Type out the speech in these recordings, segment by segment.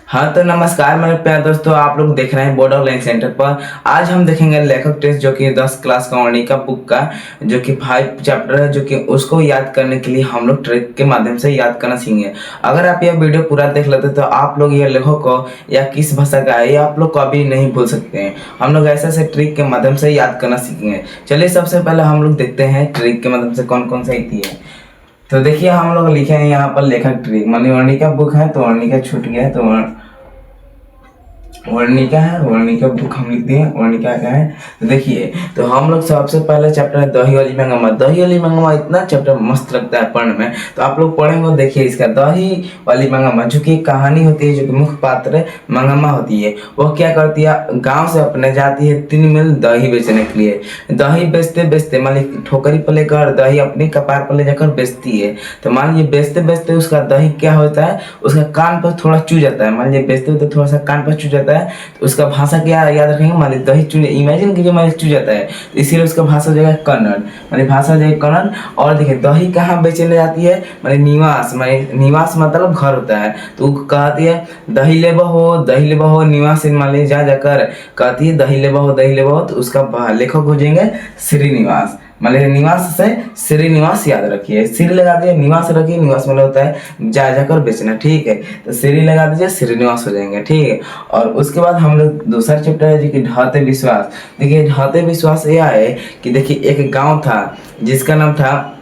हाँ तो नमस्कार मेरे प्यारे दोस्तों, आप लोग देख रहे हैं बोर्ड ऑनलाइन सेंटर पर। आज हम देखेंगे लेखक टेस्ट जो कि 10 क्लास का वर्णिका बुक का जो कि 5 चैप्टर है, जो कि उसको याद करने के लिए हम लोग ट्रिक के माध्यम से याद करना सीखेंगे। अगर आप यह वीडियो पूरा देख लेते तो आप लोग यह लेखक को या किस भाषा का है ये आप लोग कभी नहीं भूल सकते हैं। हम लोग ऐसे ऐसे ट्रिक के माध्यम से याद करना सीखेंगे। चलिए सबसे पहले हम लोग देखते हैं ट्रिक के माध्यम से कौन कौन सा आती है। तो देखिए हम लोग लिखे हैं यहाँ पर लेखक ट्रिक, मान वर्णिका बुक है तो वर्णिका छूट गया है, तो वर्णिका है, वर्णिका बुक हम लिखते हैं, वर्णिका का है। तो देखिए तो हम लोग सबसे पहले चैप्टर है दही वाली मंगम्मा। दही वाली मंगम्मा इतना चैप्टर मस्त लगता है पढ़ने में, तो आप लोग पढ़ेंगे। देखिए इसका दही वाली मंगम्मा जो कि कहानी होती है, जो कि मुख्य पात्र मंगम्मा होती है, वो क्या करती है, गांव से अपने जाती है 3 मील दही बेचने के लिए। दही बेचते बेचते मान ली ठोकरी पर लेकर दही अपने कपार पर ले जाकर बेचती है। तो मान लीजिए बेचते बेचते उसका दही क्या होता है, उसका कान पर थोड़ा चू जाता है। मान लीजिए बेचते हुए तो थोड़ा सा कान पर चू जाता है, तो उसका भाषा क्या याद रखेंगे, मान लीजिए दही चू, इमेजिन कीजिए मान लीजिए चू जाता है, तो इसीलिए उसका भाषा हो जाएगा कन्नड़। मान भाषा हो जाएगा कन्नड़। और देखिए दही कहाँ बेचने जाती है, मान निवास, मान निवास मतलब घर होता है, तो वो कहती है दही ले बहो निवास, मान लीजिए जा जाकर कहती है दही ले बहो, तो उसका लेखक हो जाएंगे श्रीनिवास। मान लीजिए निवास से श्रीनिवास याद रखिए, श्री लगा दिए, निवास रखिए, निवास मतलब होता है जा जाकर बेचना, ठीक है। तो श्री लगा दीजिए, श्रीनिवास हो जाएंगे, ठीक है। और उसके बाद हम लोग दूसरा चैप्टर है जो कि ढाते विश्वास। देखिए ढाते विश्वास यह है कि देखिए एक गांव था जिसका नाम था,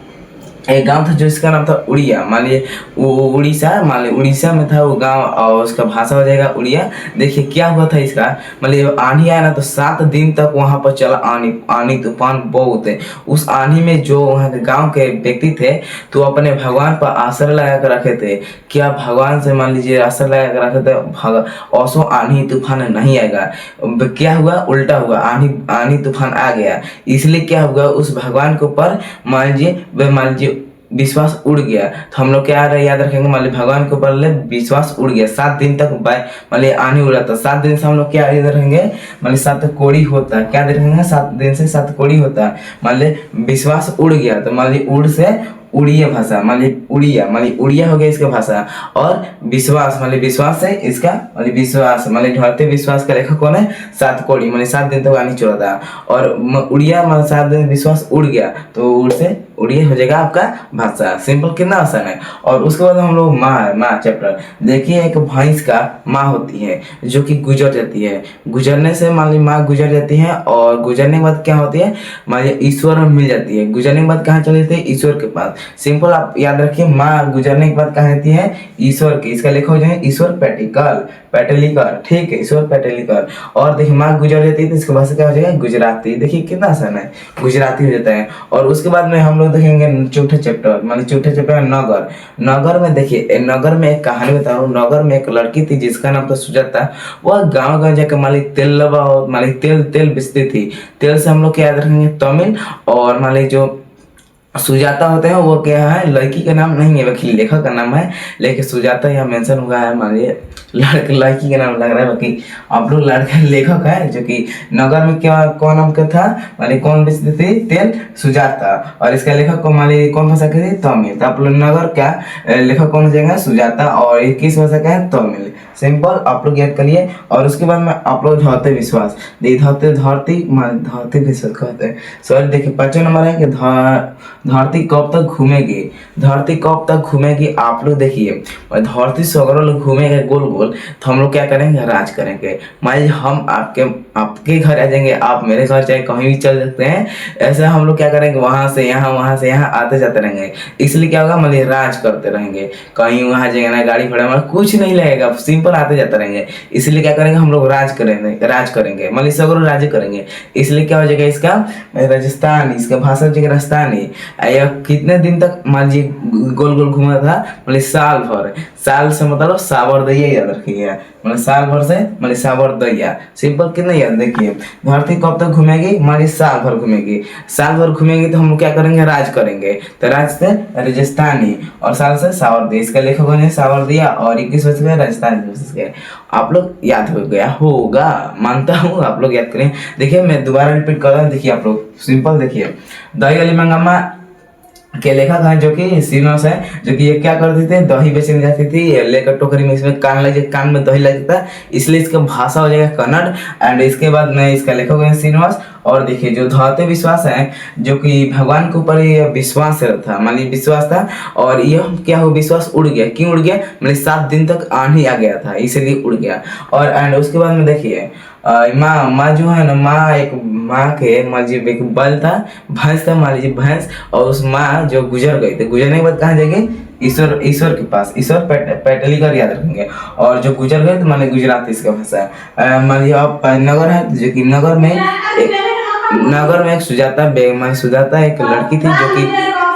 एक गांव था जो इसका नाम था उड़िया। मान लीजिए उड़ीसा, मान लीजिए उड़ीसा में था वो गांव, और उसका भाषा हो जाएगा उड़िया। देखिए क्या हुआ था इसका, मान लीजिए आंधी आया ना, तो 7 दिन तक वहां पर चला आंधी तूफान बहुत है। उस आंधी में जो वहाँ के गांव के व्यक्ति थे तो अपने भगवान पर आश्रय लगा कर रखे थे। क्या भगवान से मान लीजिए आश्रय लगा कर रखे थे, औसो आंधी तूफान नहीं आएगा। क्या हुआ, उल्टा हुआ, आंधी तूफान आ गया। इसलिए क्या हुआ, उस भगवान के ऊपर मान लीजिए विश्वास उड़ गया। तो हम लोग क्या याद रखेंगे, मान लीजिए भगवान के ऊपर विश्वास उड़ गया। 7 दिन तक मान लीजिए आने उड़ा था। 7 दिन से हम लोग क्या याद रखेंगे, मान लीजिए 7 कोड़ी होता है, क्या रखेंगे 7 दिन से 7 कोड़ी होता है। मान लीजिए विश्वास उड़ गया, तो मान लीजिए उड़ से उड़िया भाषा, मान लीजिए उड़िया हो गया इसका भाषा। और विश्वास मान लीजिए विश्वास है इसका, मान लीजिए विश्वास, मान लीजिए ढाते विश्वास का लेखक कौन है, 7 कोड़ी, मान लीजिए 7 दिन तक आनी चुरा था। और उड़िया मान 7 दिन विश्वास उड़ गया, तो उड़ से उड़िया हो जाएगा आपका भाषा। सिंपल, कितना आसान है। और उसके बाद हम लोग माँ चैप्टर। देखिए एक भैंस का माँ होती है जो कि गुजर जाती है, गुजरने से मान लीजिए माँ गुजर जाती है, और गुजरने के बाद क्या होती है, मान लीजिए ईश्वर में मिल जाती है। गुजरने के बाद कहाँ चले जाते हैं, ईश्वर के पास। सिंपल, आप याद रखिए माँ गुजरने के बाद कहाँ रहती है, ईश्वर की। इसका लेखक हो जाए ईश्वर पेटलिकर, ठीक है, ईश्वर पेटलिकर। और देखिए माँ गुजर जाती है तो इसके भाषा क्या हो जाएगा, गुजराती। देखिए कितना आसान है, गुजराती हो जाता है। और उसके बाद में हम लोग देखेंगे चौथे चैप्टर, मान चौथे चैप्टर नगर। नगर में देखिए, नगर में एक कहानी बता रहा हूँ। नगर में एक लड़की थी जिसका नाम था सुजाता। वह गाँव गाँव जाकर मालिक तेल बेचती थी। तेल से हम लोग क्या याद रखेंगे, तमिल। और मान लीजिए जो सुजाता होते हैं वो क्या है, लड़की का नाम नहीं है, वकील लेखक का नाम है, लेकिन सुजाता यहाँ मेंशन हुआ है। मान लीजिए लड़की का नाम लग रहा है, बाकी आप लोग लड़का लेखक है जो कि नगर में क्या कौन नाम का था, मान कौन बेचती थी तेल, सुजाता। और इसका लेखक को मान लीजिए कौन भाषा की थी, तमिल। तो आप लोग नगर का लेखक कौन हो जाएगा, सुजाता। और ये किस भाषा का है, तमिल। सिंपल, आप लोग याद करिए। और उसके बाद में आप लोग धरती विश्वास, धरती विश्वास कहते हैं, सॉरी। देखिए 5वां नंबर है कि धरती कब तक घूमेगी। धरती कब तक घूमेगी, आप लोग देखिए धरती से अगर लोग घूमेंगे गोल गोल, तो हम लोग क्या करेंगे, राज करेंगे। मान लीजिए हम आपके घर आ जाएंगे, आप मेरे घर चाहे कहीं भी चल सकते हैं। ऐसे हम लोग क्या करेंगे, वहां से यहाँ आते जाते रहेंगे। इसलिए क्या होगा, मान लीजिए राज करते रहेंगे। कहीं वहां जाएंगे ना, गाड़ी घोड़ा में कुछ नहीं लगेगा, सिंपल आते जाते रहेंगे। इसलिए क्या करेंगे, हम लोग राज करेंगे, मान लीजिए सगरो राज्य करेंगे। इसलिए क्या हो जाएगा इसका, राजस्थान, इसका भाषा हो जाएगा राजस्थानी। या कितने दिन तक मान लीजिए गोल गोल घूमा था, मतलब साल भर। साल से मतलब सावर दैया याद रखिए, मतलब साल भर से मतलब सावर दैया। सिंपल, कितना याद, देखिए धरती कब तक घूमेगी, मान लीजिए साल भर घूमेगी। साल भर घूमेगी तो हम लोग क्या करेंगे, राज करेंगे। तो राज से राजस्थानी, और साल से सावर दिया। इसका लेखक ने सावर दिया, और 21 वर्ष में राजस्थानी। आप लोग याद हो गया होगा, मानता हूँ आप लोग याद करें। देखिए मैं दोबारा रिपीट कर रहा हूँ, देखिए आप लोग सिंपल देखिए। दही वाली मंगम्मा के लेखक हैं जो कि श्रीनिवास है, जो कि ये क्या करते थे, दही बेचने जाती थी, लेकर टोकरी में, इसमें कान में दही लगता है, इसलिए इसका भाषा हो जाएगा कन्नड़। एंड इसके बाद में इसका लेखक है श्रीनिवास। और देखिए जो धौते विश्वास है, जो कि भगवान के ऊपर ये विश्वास था, मान लीजिए विश्वास था, और यह क्या हो, विश्वास उड़ गया। क्यों उड़ गया, मतलब 7 दिन तक आंधी आ गया था, इसलिए उड़ गया। और एंड उसके बाद में देखिए माँ जो है ना, माँ जी एक बैल था, भैंस था, मान लीजिए भैंस, और उस माँ जो गुजर गई थी, गुजरने के बाद कहाँ जाएंगे, ईश्वर के पास, ईश्वर पैटली कर याद रखेंगे। और जो गुजर गए तो मान लीजिए गुजराती इसका भाषा है। मान लीजिए आप नगर है, जो कि नगर में एक सुजाता एक लड़की थी, जो कि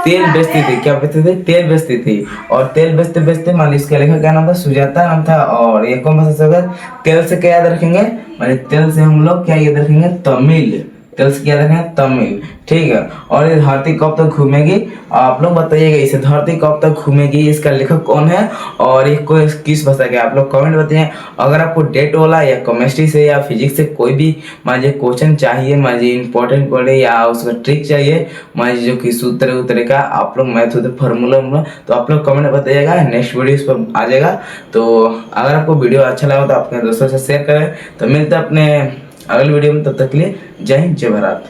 तेल बेचती थी। क्या बेचती थी, तेल बेचती थी। और तेल बेचते बेचते मान लीजिए इसका लेखक क्या नाम था, सुजाता नाम था। और ये कौन भाषा से होगा, तेल से क्या याद रखेंगे, माने तेल से हम लोग क्या याद रखेंगे, तमिल। तेल से क्या याद रखेंगे, तमिल, ठीक है। और ये धरती कब तक घूमेगी, आप लोग बताइएगा, इसे धरती कब तक घूमेगी, इसका लेखक कौन है, और ये कोई किस भाषा का, आप लोग कमेंट बताइए। अगर आपको डेट वाला या केमिस्ट्री से या फिजिक्स से कोई भी मान लीजिए क्वेश्चन चाहिए, मान लीजिए इंपॉर्टेंट पड़े या उसका ट्रिक चाहिए, मान लीजिए जो कि सूत्र उतरे का, आप लोग मैथ होते फार्मूला, तो आप लोग कमेंट बताइएगा, नेक्स्ट वीडियो इस पर आ जाएगा। तो अगर आपको वीडियो अच्छा लगा तो अपने दोस्तों से शेयर करें। तो मिलते हैं अपने अगले वीडियो में, तब तक के लिए जय हिंद, जय भारत।